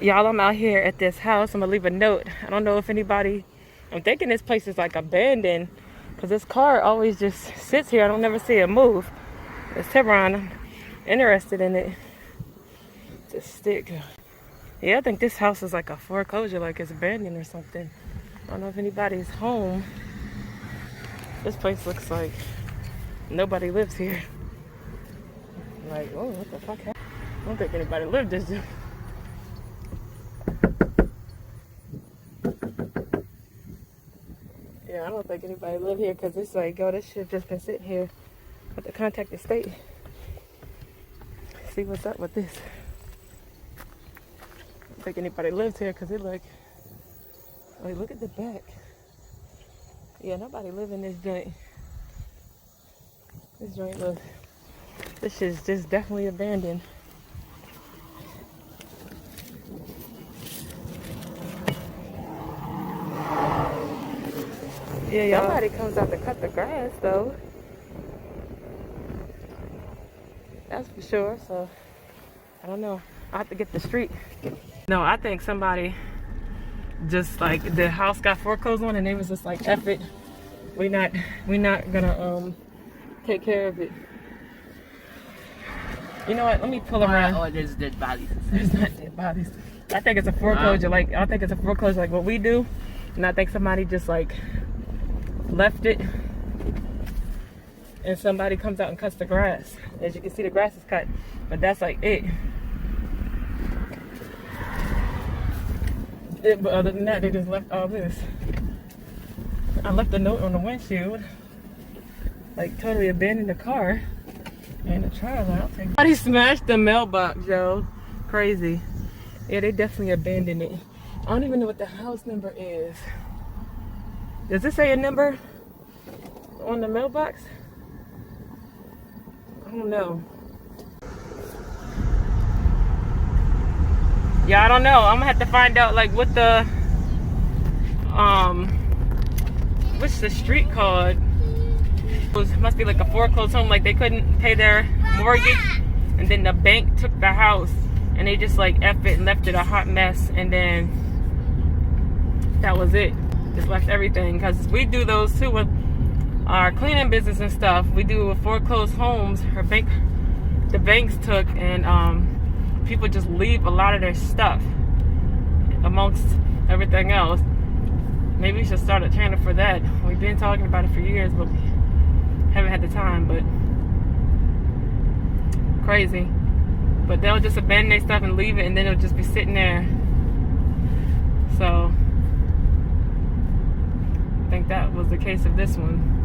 Y'all, I'm out here at this house. I'm gonna leave a note. I don't know if anybody, I'm thinking this place is like abandoned because this car always just sits here. I don't never see it move. It's Tiburon. I'm interested in it. Just stick. Yeah, I think this house is like a foreclosure, like it's abandoned or something. I don't know if anybody's home. This place looks like nobody lives here. Like, oh, what the fuck happened? I don't think anybody lived this. Yeah, I don't think anybody live here because it's like, oh, this shit just been sitting here. I have to contact the state. See what's up with this. I don't think anybody lives here because it like look at the back. Yeah, nobody live in this joint. This joint looks, this shit's just definitely abandoned. Yeah, y'all. Nobody comes out to cut the grass though. That's for sure. So I don't know. I have to get the street. No, I think somebody just like the house got foreclosed on and they was just like, F it. We not gonna take care of it. You know what? Let me pull around. Oh, there's dead bodies. There's not dead bodies. I think it's a foreclosure. Like I think it's a foreclosure like what we do, and I think somebody just like left it, and somebody comes out and cuts the grass. As you can see, the grass is cut, but that's like it. But other than that, they just left all this. I left a note on the windshield, like totally abandoned the car and the trailer. Somebody smashed the mailbox, yo. Crazy. Yeah, they definitely abandoned it. I don't even know what the house number is. Does it say a number on the mailbox? I don't know. Yeah, I don't know. I'm gonna have to find out like what the what's the street called? It must be like a foreclosed home, like they couldn't pay their mortgage and then the bank took the house and they just like F it and left it a hot mess, and then that was it. Just left everything, because we do those too with our cleaning business and stuff. We do with foreclosed homes. The banks took, and people just leave a lot of their stuff amongst everything else. Maybe we should start a channel for that. We've been talking about it for years, but haven't had the time. But crazy. But they'll just abandon their stuff and leave it, and then it'll just be sitting there. So I think that was the case of this one.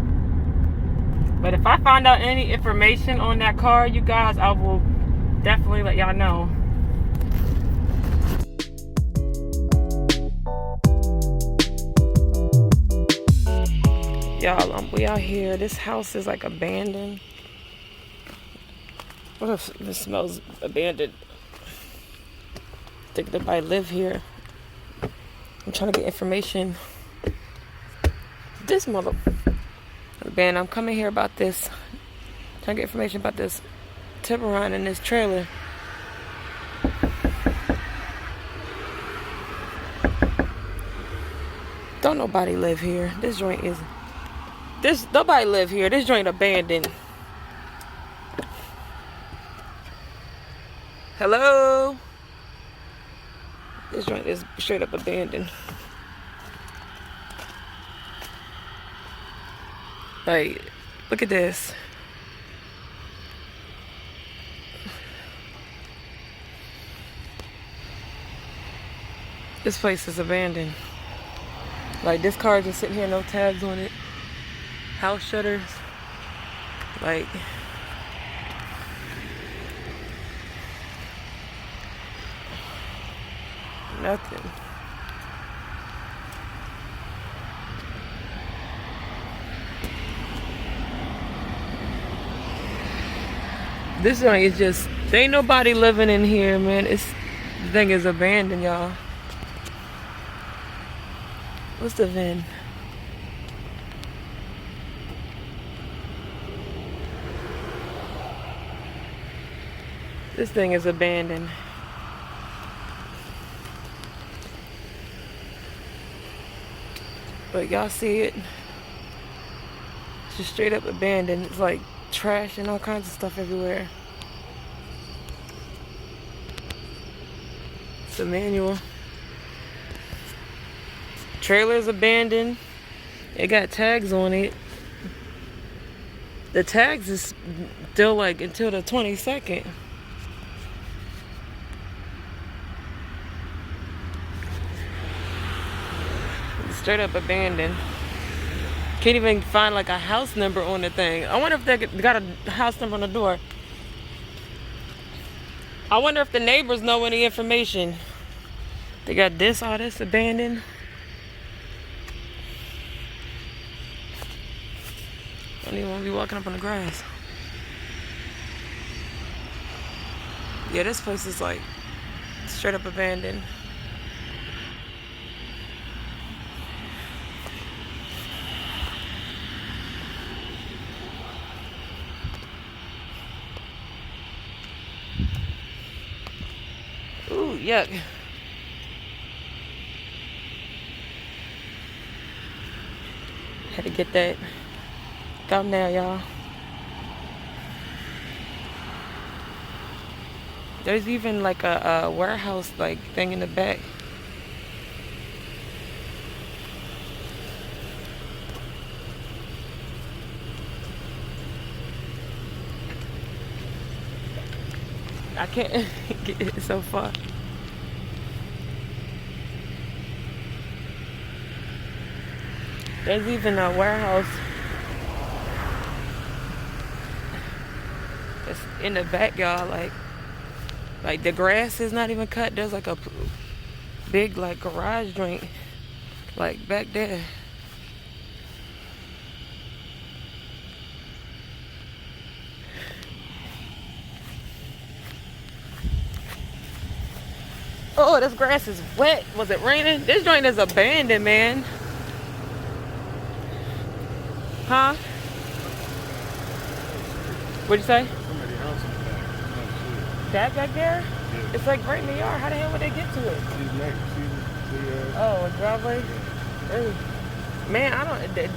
But if I find out any information on that car, you guys, I will definitely let y'all know. Y'all, we out here. This house is like abandoned. What if this smells abandoned? I think nobody live here. I'm trying to get information. This mother band. I'm coming here about this. Trying to get information about this Tiburon and this trailer. Don't nobody live here. This joint is. Nobody live here. This joint abandoned. Hello? This joint is straight up abandoned. Like, look at this. This place is abandoned. Like, this car is just sitting here, no tags on it. House shutters. Like, nothing. This joint is just, there ain't nobody living in here, man. The thing is abandoned, y'all. What's the VIN? This thing is abandoned. But y'all see it? It's just straight up abandoned. It's like trash and all kinds of stuff everywhere. It's a manual. Trailer's abandoned. It got tags on it. The tags is still like until the 22nd. It's straight up abandoned. Can't even find like a house number on the thing. I wonder if they got a house number on the door. I wonder if the neighbors know any information. They got all this abandoned. I don't even want to be walking up on the grass. Yeah, this place is like straight up abandoned. Ooh, yuck. Had to get that thumbnail, y'all. There's even like a warehouse like thing in the back. I can't get it so far. There's even a warehouse that's in the back, y'all. Like the grass is not even cut. There's like a big like garage joint like back there. Oh, this grass is wet. Was it raining? This joint is abandoned, man. Huh? What'd you say? Somebody's house in the back. That back there? Yeah. It's like right in the yard. How the hell would they get to it? She's next. She's Oh, a driveway? Ooh. Man,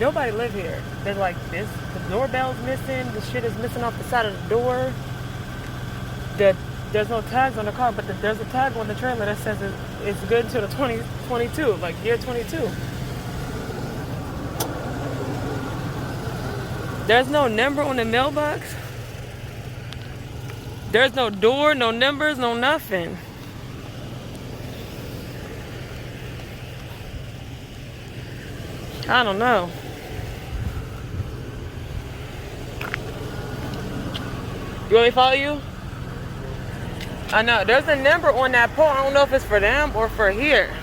nobody live here. They're like this. The doorbell's missing. The shit is missing off the side of the door. There's no tags on the car, but there's a tag on the trailer that says it's good until the 2022, like year 22. There's no number on the mailbox. There's no door, no numbers, no nothing. I don't know. You want me to follow you? I know. There's a number on that pole. I don't know if it's for them or for here.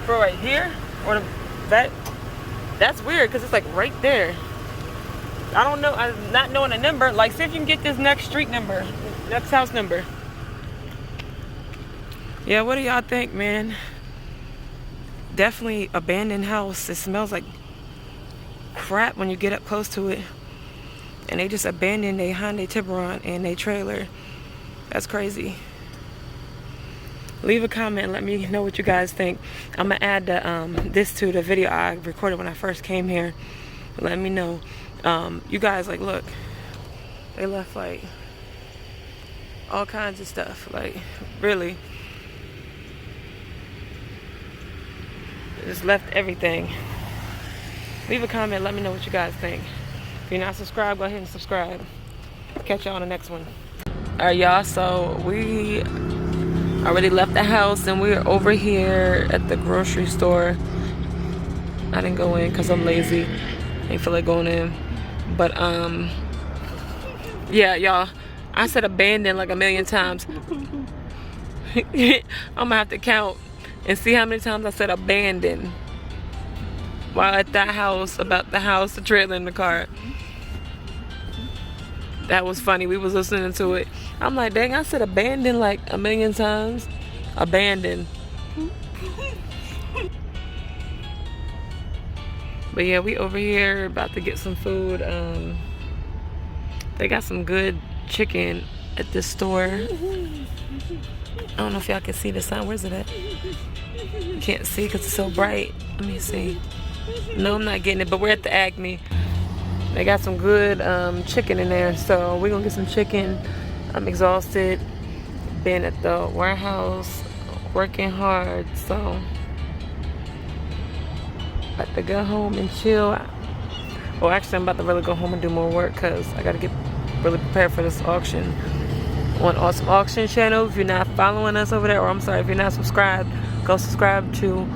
For right here? Or that? That's weird because it's like right there. I don't know. I'm not knowing a number. Like, see if you can get this next street number. Next house number. Yeah, what do y'all think, man? Definitely abandoned house. It smells like crap when you get up close to it. And they just abandoned their Hyundai Tiburon and their trailer. That's crazy. Leave a comment. Let me know what you guys think. I'm going to add this to the video I recorded when I first came here. Let me know. You guys, like, look. They left, like, all kinds of stuff. Like, really. They just left everything. Leave a comment. Let me know what you guys think. If you're not subscribed, go ahead and subscribe. Catch y'all on the next one. Alright, y'all, so we already left the house and we're over here at the grocery store. I didn't go in because I'm lazy. Ain't feel like going in. But yeah, y'all, I said abandoned like a million times. I'm gonna have to count and see how many times I said abandoned while at that house, about the house, the trailer, and the car. That was funny. We was listening to it. I'm like, dang, I said abandoned like a million times. Abandoned. But yeah, we over here about to get some food. They got some good chicken at this store. I don't know if y'all can see the sign. Where's it at? Can't see because it's so bright. Let me see. No, I'm not getting it, but we're at the Acme. They got some good chicken in there, so we're gonna get some chicken. I'm exhausted. Been at the warehouse, working hard, so about to go home and chill. Well, actually, I'm about to really go home and do more work because I gotta get really prepared for this auction. On Awesome Auction channel. If you're not following us over there, or I'm sorry, if you're not subscribed, go subscribe to